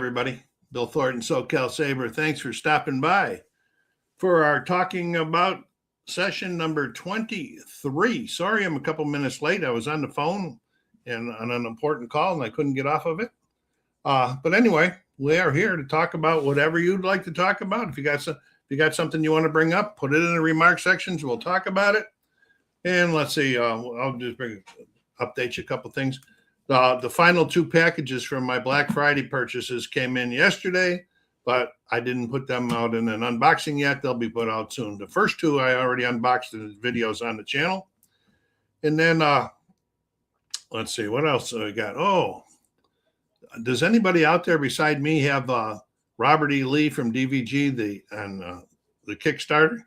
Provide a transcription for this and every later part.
everybody. Bill Thornton, SoCalsabre. Thanks for stopping by for our Talking About session number 23. Sorry, I'm a couple minutes late. I was on the phone and on an important call and I couldn't get off of it. But anyway, we are here to talk about whatever you'd like to talk about. If you got something you want to bring up, put it in the remark sections. We'll talk about it. And let's see, I'll just update you a couple things. The final two packages from my Black Friday purchases came in yesterday, but I didn't put them out in an unboxing yet. They'll be put out soon. The first two I already unboxed in the videos on the channel. And then let's see, what else I got? Oh, does anybody out there beside me have Robert E. Lee from DVG, the Kickstarter?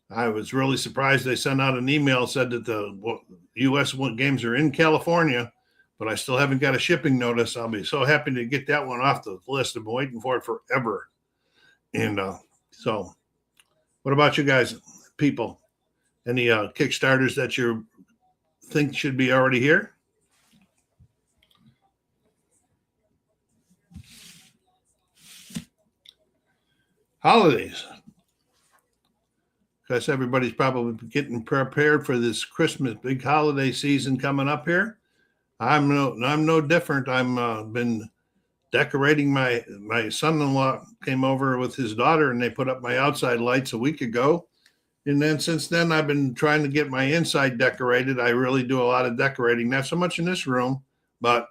I was really surprised they sent out an email, said that the U.S. games are in California, but I still haven't got a shipping notice. I'll be so happy to get that one off the list. I've been waiting for it forever. And so what about you guys, people? Any Kickstarters that you think should be already here? Holidays. Because everybody's probably getting prepared for this Christmas big holiday season coming up here. I'm no different. I'm been decorating. My son-in-law came over with his daughter and they put up my outside lights a week ago. And then since then, I've been trying to get my inside decorated. I really do a lot of decorating, not so much in this room, but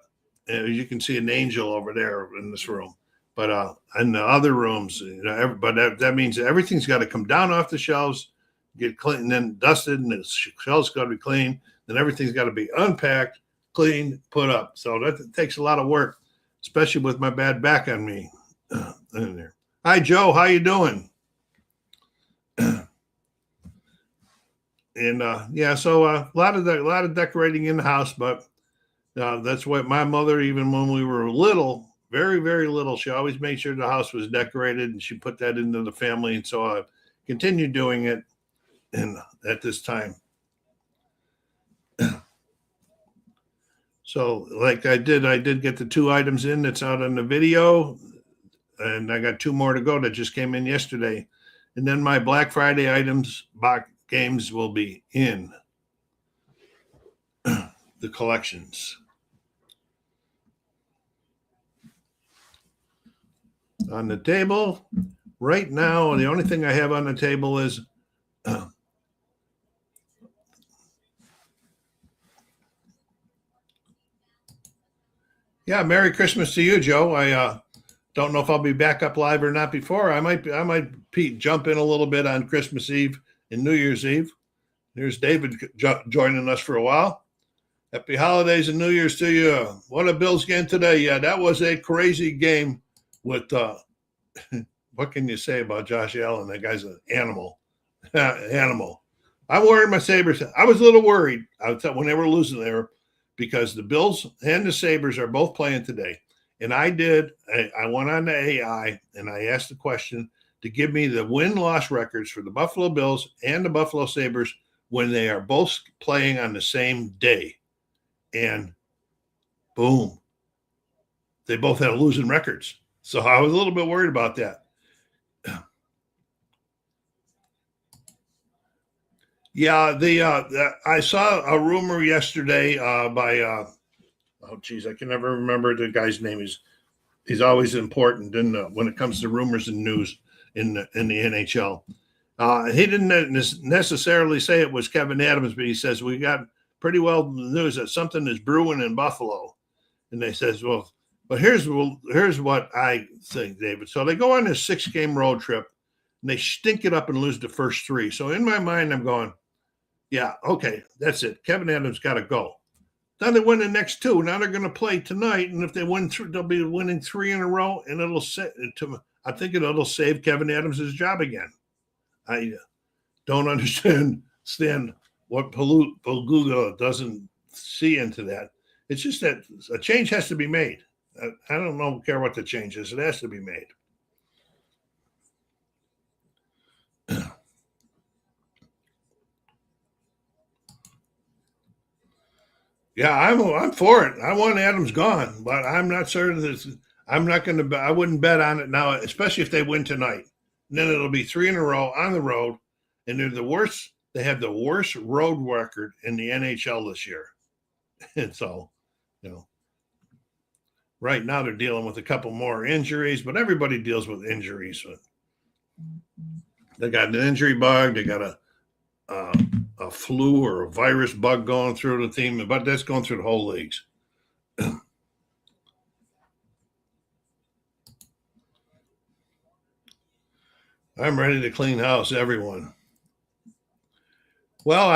you can see an angel over there in this room. But in the other rooms, that means everything's got to come down off the shelves, get clean, and then dusted, and the shelves got to be clean. Then everything's got to be unpacked, cleaned, put up. So that takes a lot of work, especially with my bad back on me in there. Hi, Joe. How you doing? And so a lot of decorating in the house, but that's what my mother, even when we were little, very, very little, she always made sure the house was decorated, and she put that into the family. And so I continued doing it at this time. So like I did get the two items in that's out on the video, and I got two more to go that just came in yesterday. And then my Black Friday items box games will be in the collections. On the table right now, the only thing I have on the table is Merry Christmas to you, Joe. I don't know if I'll be back up live or not before. I might jump in a little bit on Christmas Eve and New Year's Eve. There's David joining us for a while. Happy holidays and New Year's to you. What a Bills game today. Yeah, that was a crazy game with what can you say about Josh Allen? That guy's an animal. Animal. I'm wearing my Sabres. I was a little worried when they were losing there, because the Bills and the Sabres are both playing today. And I went on to AI and I asked the question to give me the win-loss records for the Buffalo Bills and the Buffalo Sabres when they are both playing on the same day. And boom, they both had losing records. So I was a little bit worried about that. Yeah, I saw a rumor yesterday by I can never remember the guy's name. He's always important when it comes to rumors and news in the NHL. He didn't necessarily say it was Kevin Adams, but he says we got pretty well news that something is brewing in Buffalo. And they says, well, but here's what I think, David. So they go on this 6-game road trip and they stink it up and lose the first 3. So in my mind, I'm going, yeah, okay, that's it. Kevin Adams got to go. Then they win the next 2. Now they're going to play tonight, and if they win, they'll be winning 3 in a row, and I think it'll save Kevin Adams' job again. I don't understand what Pelguga doesn't see into that. It's just that a change has to be made. I don't care what the change is. It has to be made. Yeah, I'm for it. I want Adams gone, but I'm not certain that I'm not going to. I wouldn't bet on it now, especially if they win tonight. And then it'll be 3 in a row on the road, and they're the worst. They have the worst road record in the NHL this year, and so, right now they're dealing with a couple more injuries, but everybody deals with injuries. They got an injury bug. They got a flu or a virus bug going through the team, but that's going through the whole leagues. I'm ready to clean house, everyone. Well,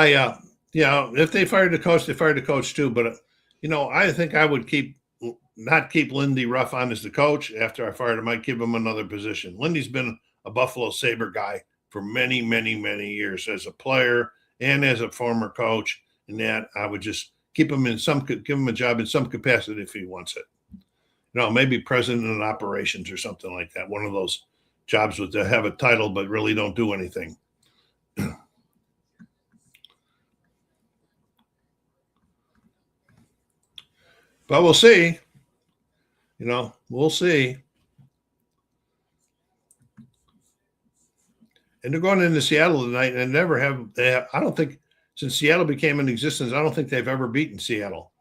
if they fired the coach, they fired the coach too. But I think I would not keep Lindy Ruff on as the coach. After I fired him, I'd give him another position. Lindy's been a Buffalo Sabre guy for many, many, many years as a player and as a former coach. And that I would just keep him give him a job in some capacity if he wants it. Maybe president of operations or something like that. One of those jobs with have a title but really don't do anything. But we'll see. We'll see. And they're going into Seattle tonight, and I don't think, since Seattle became in existence, I don't think they've ever beaten Seattle.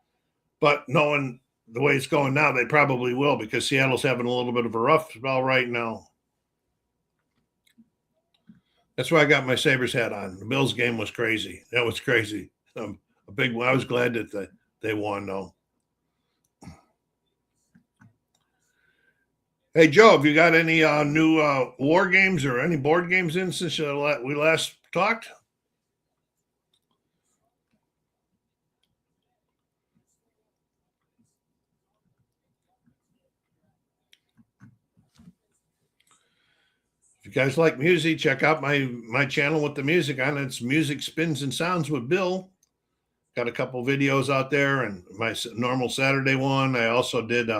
But knowing the way it's going now, they probably will, because Seattle's having a little bit of a rough spell right now. That's why I got my Sabres hat on. The Bills game was crazy. That was crazy. A big one. I was glad that they won, though. Hey, Joe, have you got any new war games or any board games in since we last talked? If you guys like music, check out my channel with the music on it. It's Music Spins and Sounds with Bill. Got a couple videos out there, and my normal Saturday one. I also did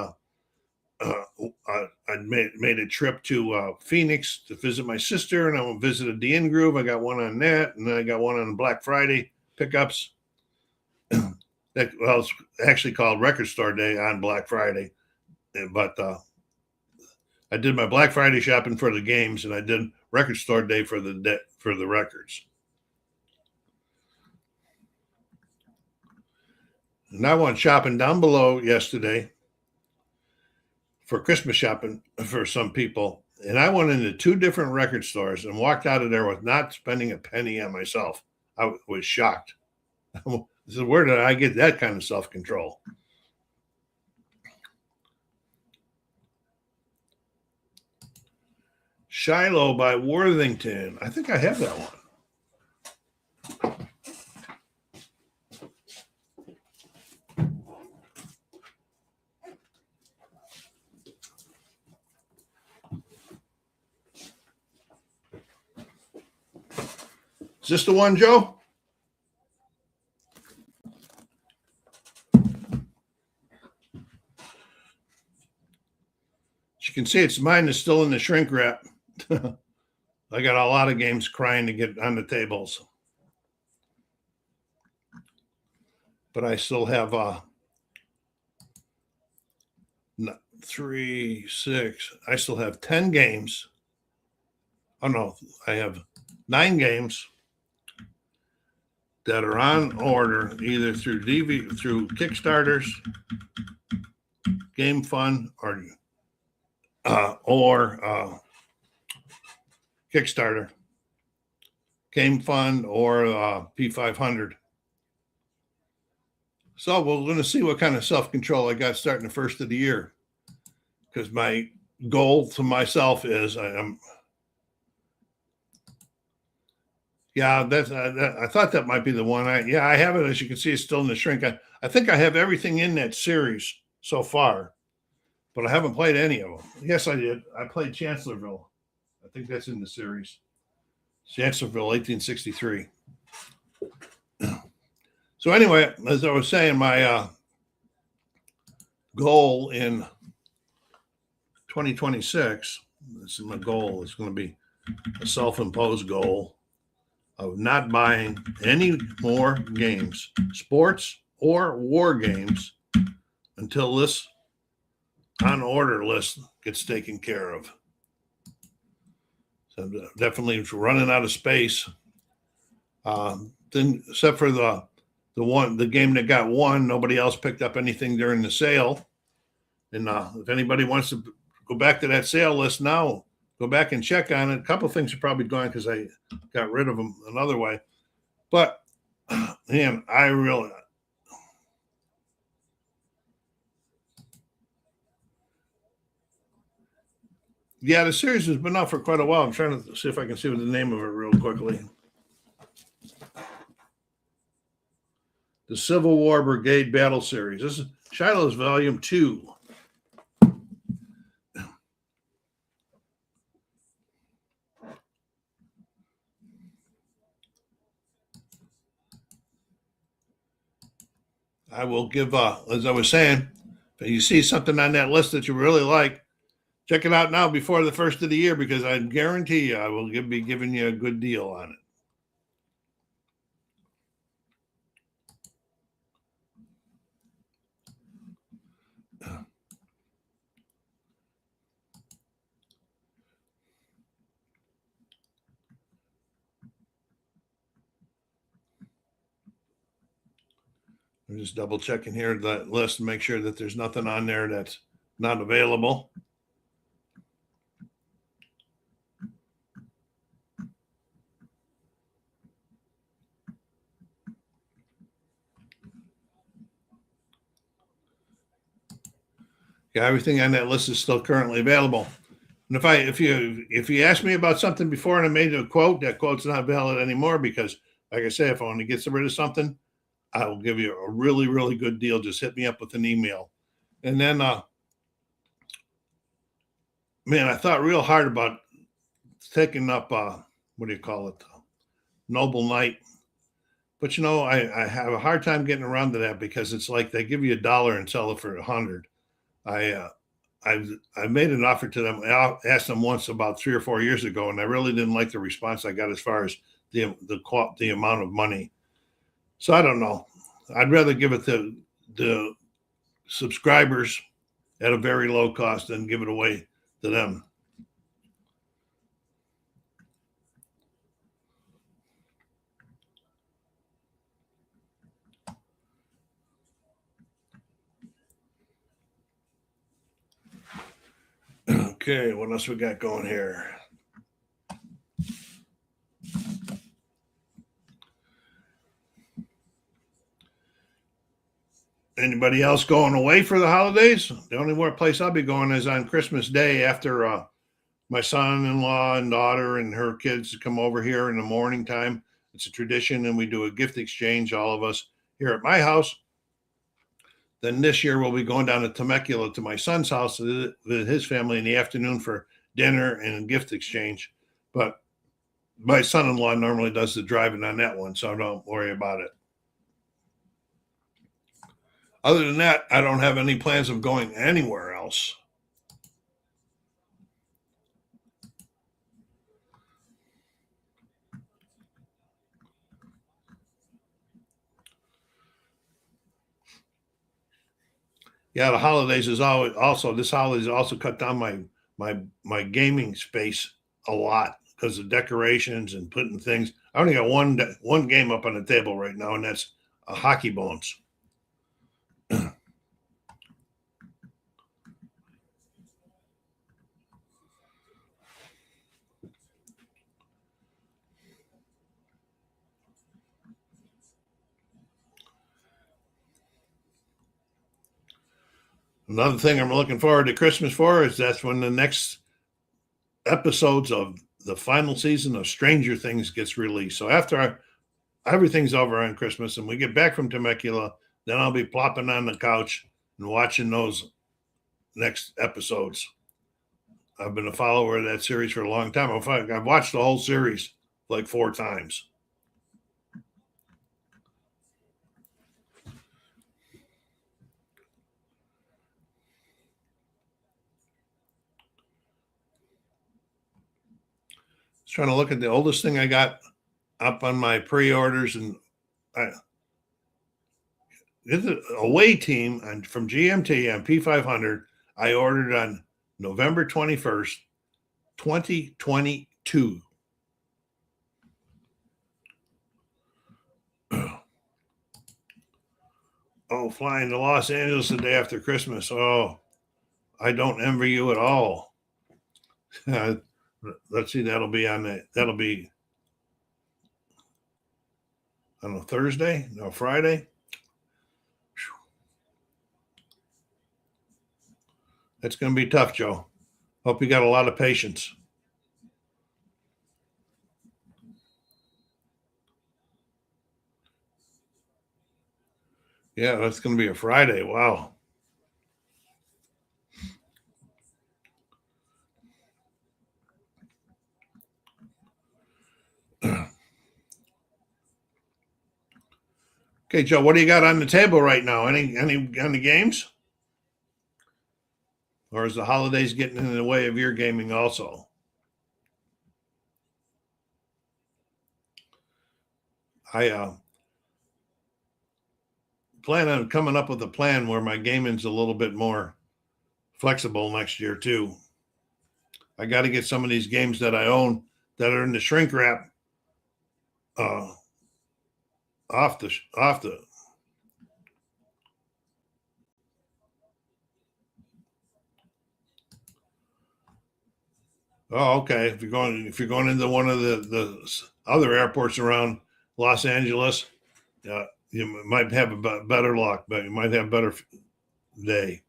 I made a trip to Phoenix to visit my sister, and I visited the In Groove. I got one on that, and then I got one on Black Friday pickups. It's actually called Record Store Day on Black Friday, but I did my Black Friday shopping for the games, and I did Record Store Day for the records. And I went shopping down below yesterday for Christmas shopping for some people. And I went into 2 different record stores and walked out of there with not spending a penny on myself. I was shocked. I said, where did I get that kind of self-control? Shiloh by Worthington. I think I have that one. Is this the one, Joe? As you can see, mine is still in the shrink wrap. I got a lot of games crying to get on the tables. But I still have 3, 6. I still have 10 games. Oh, no, I have 9 games that are on order either through through Kickstarters, Game Fund, or Kickstarter, Game Fund, or P500. So we're going to see what kind of self-control I got starting the first of the year, because my goal to myself is I thought that might be the one. I have it. As you can see, it's still in the shrink. I think I have everything in that series so far, but I haven't played any of them. Yes, I did. I played Chancellorville. I think that's in the series. Chancellorville, 1863. So anyway, as I was saying, my goal in 2026, this is my goal, it's going to be a self-imposed goal of not buying any more games, sports or war games, until this on order list gets taken care of. So definitely running out of space. Then, except for the game that got won, nobody else picked up anything during the sale. And if anybody wants to go back to that sale list now, go back and check on it. A couple of things are probably gone because I got rid of them another way. But man, the series has been out for quite a while. I'm trying to see if I can see what the name of it real quickly. The Civil War Brigade Battle Series. This is Shiloh's Volume 2. I will give, as I was saying, if you see something on that list that you really like, check it out now before the first of the year, because I guarantee you I will be giving you a good deal on it. I'm just double checking here that list and make sure that there's nothing on there that's not available. Yeah, everything on that list is still currently available. And if you ask me about something before and I made a quote, that quote's not valid anymore because, like I say, if I want to get rid of something, I will give you a really, really good deal. Just hit me up with an email. And then, man, I thought real hard about taking up, what do you call it? Noble Knight. But, I have a hard time getting around to that because it's like they give you $1 and sell it for $100. I made an offer to them. I asked them once about 3 or 4 years ago, and I really didn't like the response I got as far as the amount of money. So I don't know. I'd rather give it to the subscribers at a very low cost than give it away to them. Okay, what else we got going here? Anybody else going away for the holidays? The only more place I'll be going is on Christmas Day after my son-in-law and daughter and her kids come over here in the morning time. It's a tradition, and we do a gift exchange, all of us here at my house. Then this year we'll be going down to Temecula to my son's house with his family in the afternoon for dinner and a gift exchange. But my son-in-law normally does the driving on that one, so don't worry about it. Other than that, I don't have any plans of going anywhere else. Yeah, the holidays is always also this holidays also cut down my gaming space a lot because of decorations and putting things. I only got one game up on the table right now, and that's Hockey Bones. Another thing I'm looking forward to Christmas for is that's when the next episodes of the final season of Stranger Things gets released. So after everything's over on Christmas and we get back from Temecula, then I'll be plopping on the couch and watching those next episodes. I've been a follower of that series for a long time. I've watched the whole series like 4 times. Trying to look at the oldest thing I got up on my pre-orders, and this is a away team from GMT on P500. I ordered on November 21st, 2022. Oh, flying to Los Angeles the day after Christmas. Oh, I don't envy you at all. Let's see, that'll be on a Thursday, no, Friday. That's going to be tough, Joe. Hope you got a lot of patience. Yeah, that's going to be a Friday. Wow. Okay, Joe, what do you got on the table right now? Any games? Or is the holidays getting in the way of your gaming also? I plan on coming up with a plan where my gaming's a little bit more flexible next year too. I got to get some of these games that I own that are in the shrink wrap off the. Oh, okay. If you're going into one of the other airports around Los Angeles, you might have a better luck, but you might have a better day.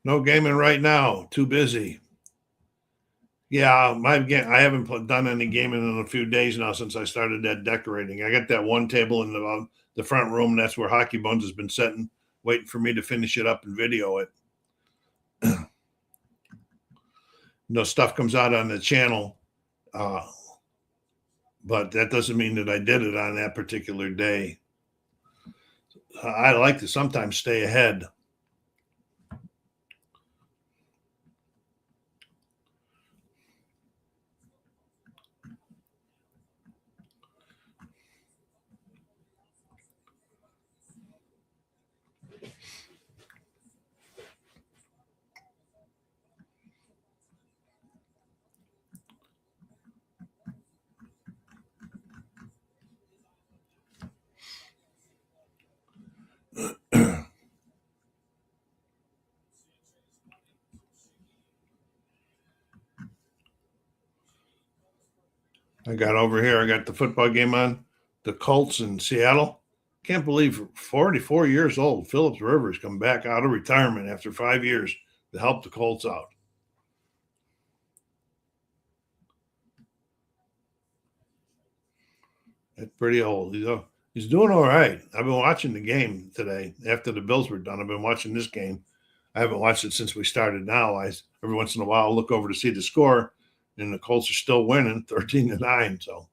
No gaming right now. Too busy. Yeah, I haven't done any gaming in a few days now since I started that decorating. I got that one table in the front room. That's where Hockey Bones has been sitting, waiting for me to finish it up and video it. Stuff comes out on the channel, but that doesn't mean that I did it on that particular day. I like to sometimes stay ahead. I got over here. I got the football game on, the Colts in Seattle. Can't believe 44 years old, Phillips Rivers come back out of retirement after 5 years to help the Colts out. That's pretty old. He's doing all right. I've been watching the game today after the Bills were done. I've been watching this game. I haven't watched it since we started now. Every once in a while I'll look over to see the score, and the Colts are still winning 13-9. So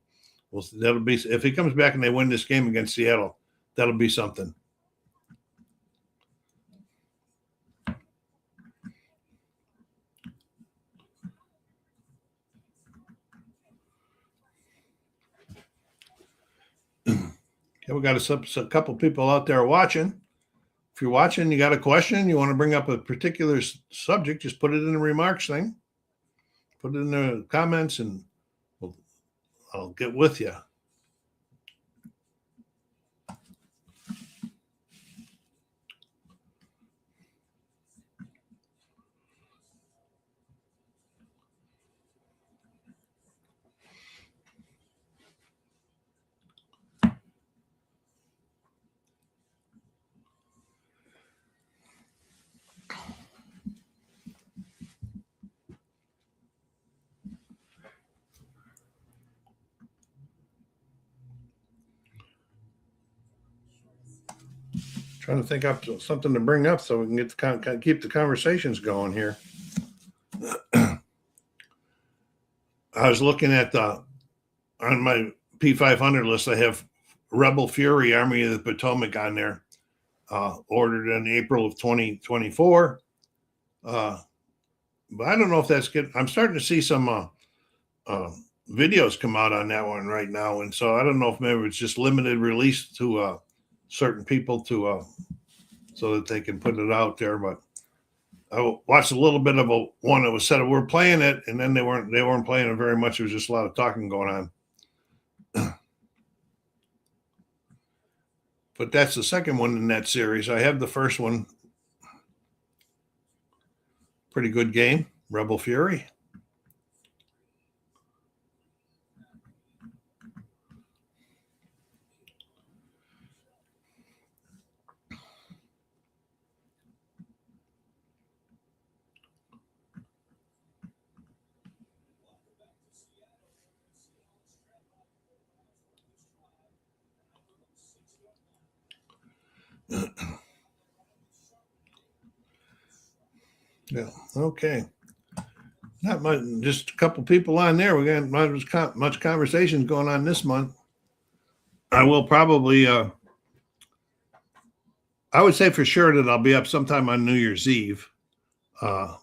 that'll be, if he comes back and they win this game against Seattle, that'll be something. Okay, we got a couple people out there watching. If you're watching, you got a question, you want to bring up a particular subject, just put it in the remarks thing. Put it in the comments, and I'll get with you. Trying to think up something to bring up so we can get keep the conversations going here. I was looking at on my P500 list. I have Rebel Fury Army of the Potomac on there, ordered in April of 2024. But I don't know if that's good. I'm starting to see some videos come out on that one right now, and so I don't know if maybe it's just limited release to certain people to so that they can put it out there. But I watched a little bit of one that was said we're playing it, and then they weren't playing it very much. There was just a lot of talking going on. But that's the second one in that series. I have the first one. Pretty good game, Rebel Fury. Yeah. Okay. Not much. Just a couple people on there. We got much conversations going on this month. I will probably. I would say for sure that I'll be up sometime on New Year's Eve. Don't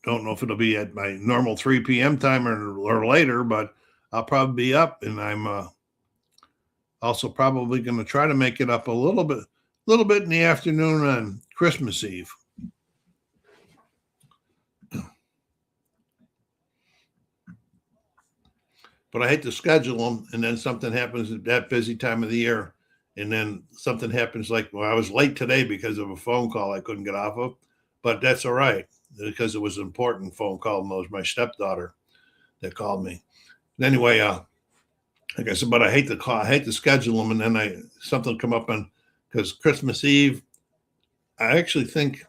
know if it'll be at my normal 3 p.m. time or later, but I'll probably be up, and I'm also probably going to try to make it up a little bit in the afternoon on Christmas Eve. But I hate to schedule them, and then something happens at that busy time of the year, and then something happens like, well, I was late today because of a phone call I couldn't get off of, but that's all right because it was an important phone call, and it was my stepdaughter that called me. Anyway, like I said, but I hate to schedule them, and then something come up on because Christmas Eve. I actually think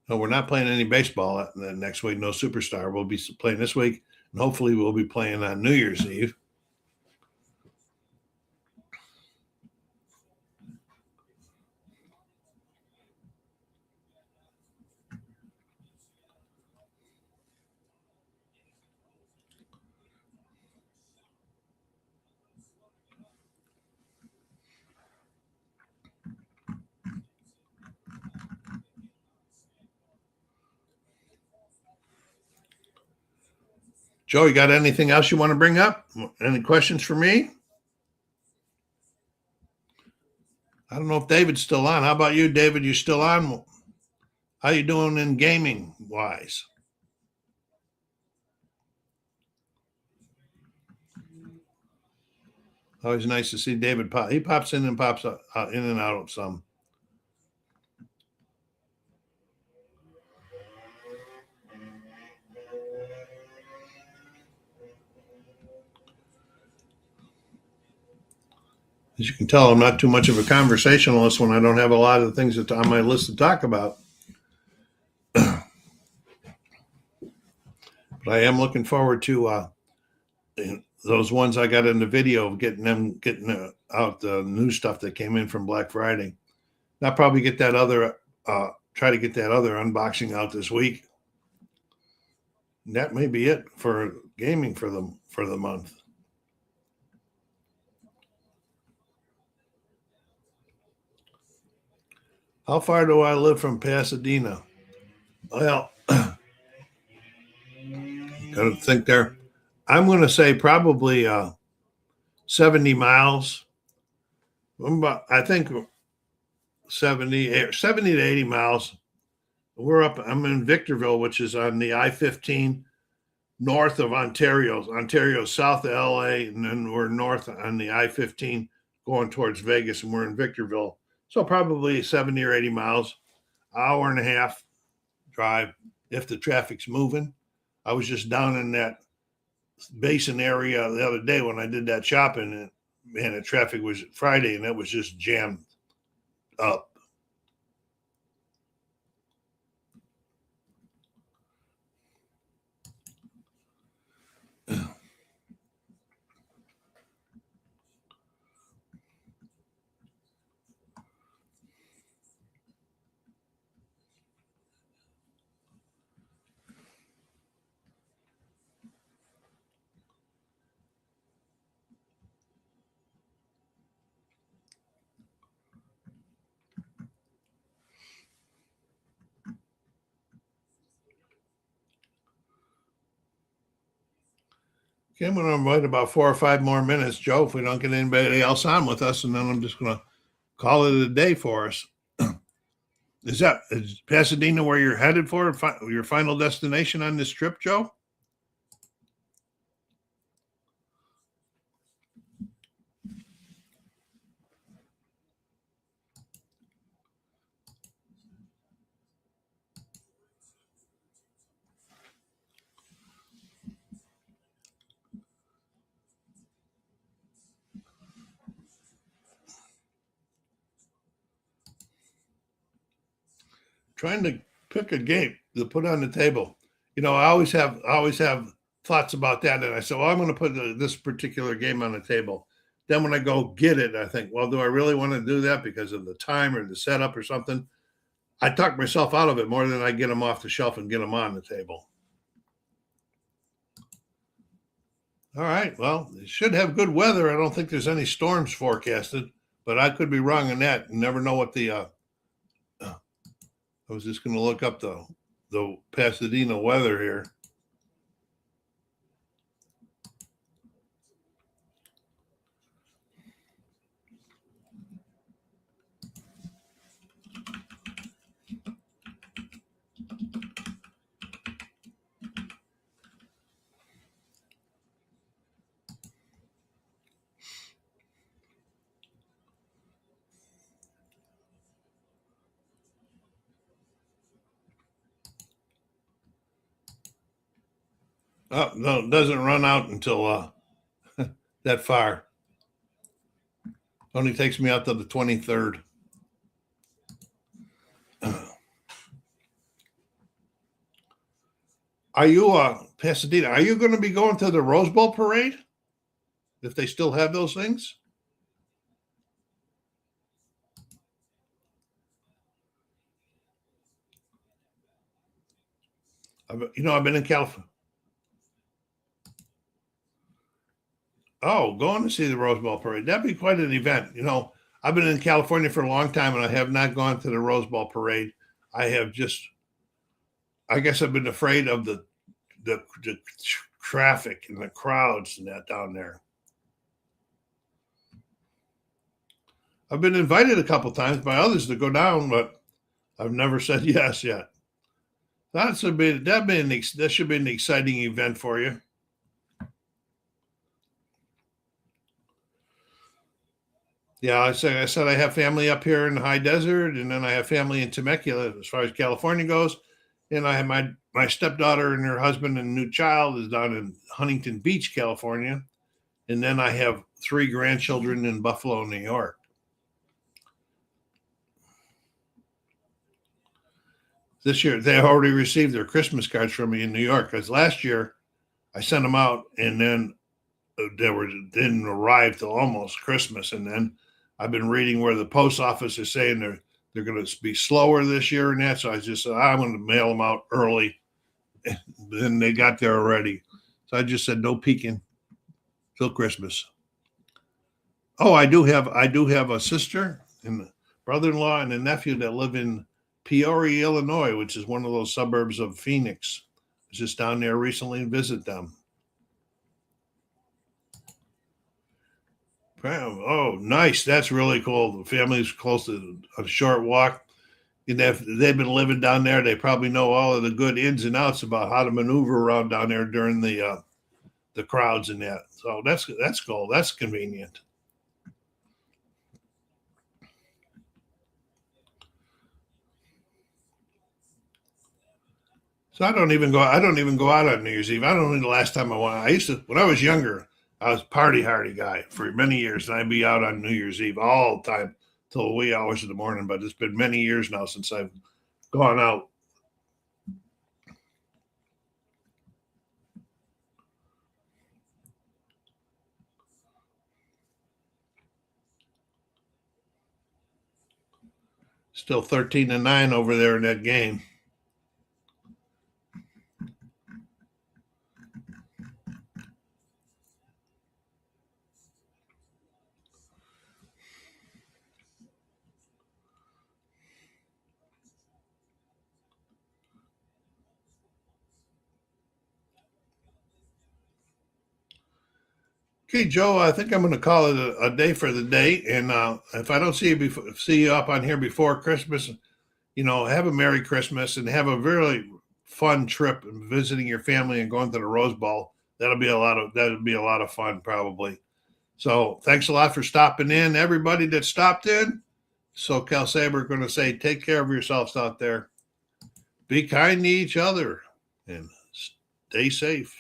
we're not playing any baseball next week. No Superstar. We'll be playing this week, and hopefully we'll be playing on New Year's Eve. Joe, you got anything else you want to bring up? Any questions for me? I don't know if David's still on. How about you, David? You still on? How you doing in gaming wise? Always nice to see David pop. He pops in and pops in and out of some. As you can tell, I'm not too much of a conversationalist when I don't have a lot of things on my list to talk about. But I am looking forward to those ones I got in the video of getting out the new stuff that came in from Black Friday. I'll probably get that other try to get that other unboxing out this week. And that may be it for gaming for the month. How far do I live from Pasadena? Well, gotta think there. I'm going to say probably 70 miles. I think 70 to 80 miles. I'm in Victorville, which is on the I-15 north of Ontario, south of LA, and then we're north on the I-15 going towards Vegas, and we're in Victorville. So probably 70 or 80 miles, hour and a half drive if the traffic's moving. I was just down in that basin area the other day when I did that shopping, and man, the traffic was Friday, and it was just jammed up. Okay, I'm going to wait about 4 or 5 more minutes, Joe, if we don't get anybody else on with us, and then I'm just going to call it a day for us. Is Pasadena where you're headed for, your final destination on this trip, Joe? Trying to pick a game to put on the table. I always have thoughts about that, and I said, well, I'm going to put this particular game on the table. Then when I go get it, I think, well, do I really want to do that because of the time or the setup or something? I talk myself out of it more than I get them off the shelf and get them on the table. All right. Well, it should have good weather. I don't think there's any storms forecasted, but I could be wrong on that. You never know what the. I was just going to look up the Pasadena weather here. Oh, no, it doesn't run out until that far. Only takes me out to the 23rd. Are you Pasadena? Are you going to be going to the Rose Bowl parade? If they still have those things? I've been in California. Oh, going to see the Rose Bowl parade. That'd be quite an event. I've been in California for a long time and I have not gone to the Rose Bowl parade. I guess I've been afraid of the traffic and the crowds and that down there. I've been invited a couple times by others to go down, but I've never said yes yet. That should be an exciting event for you. Yeah, I said I have family up here in the high desert, and then I have family in Temecula as far as California goes. And I have my stepdaughter and her husband and new child is down in Huntington Beach, California. And then I have 3 grandchildren in Buffalo, New York. This year, they already received their Christmas cards from me in New York. Because last year, I sent them out, and then didn't arrive till almost Christmas. And then I've been reading where the post office is saying they're going to be slower this year and that. So I just said, I'm going to mail them out early. And then they got there already. So I just said, no peeking till Christmas. Oh, I do have a sister and a brother-in-law and a nephew that live in Peoria, Illinois, which is one of those suburbs of Phoenix. I was just down there recently and visit them. Oh, nice. That's really cool. The family's close to a short walk. And if they've been living down there, they probably know all of the good ins and outs about how to maneuver around down there during the crowds and that. So that's cool. That's convenient. So I don't even go out on New Year's Eve. I don't know the last time I went. I used to when I was younger. I was party hardy guy for many years, and I'd be out on New Year's Eve all the time till wee hours in the morning. But it's been many years now since I've gone out. Still 13-9 over there in that game. Okay, Joe, I think I'm going to call it a day for the day. And if I don't see you up on here before Christmas, have a Merry Christmas and have a really fun trip and visiting your family and going to the Rose Bowl. That'll be a lot of fun probably. So thanks a lot for stopping in. Everybody that stopped in, SoCalSabre going to say, take care of yourselves out there. Be kind to each other and stay safe.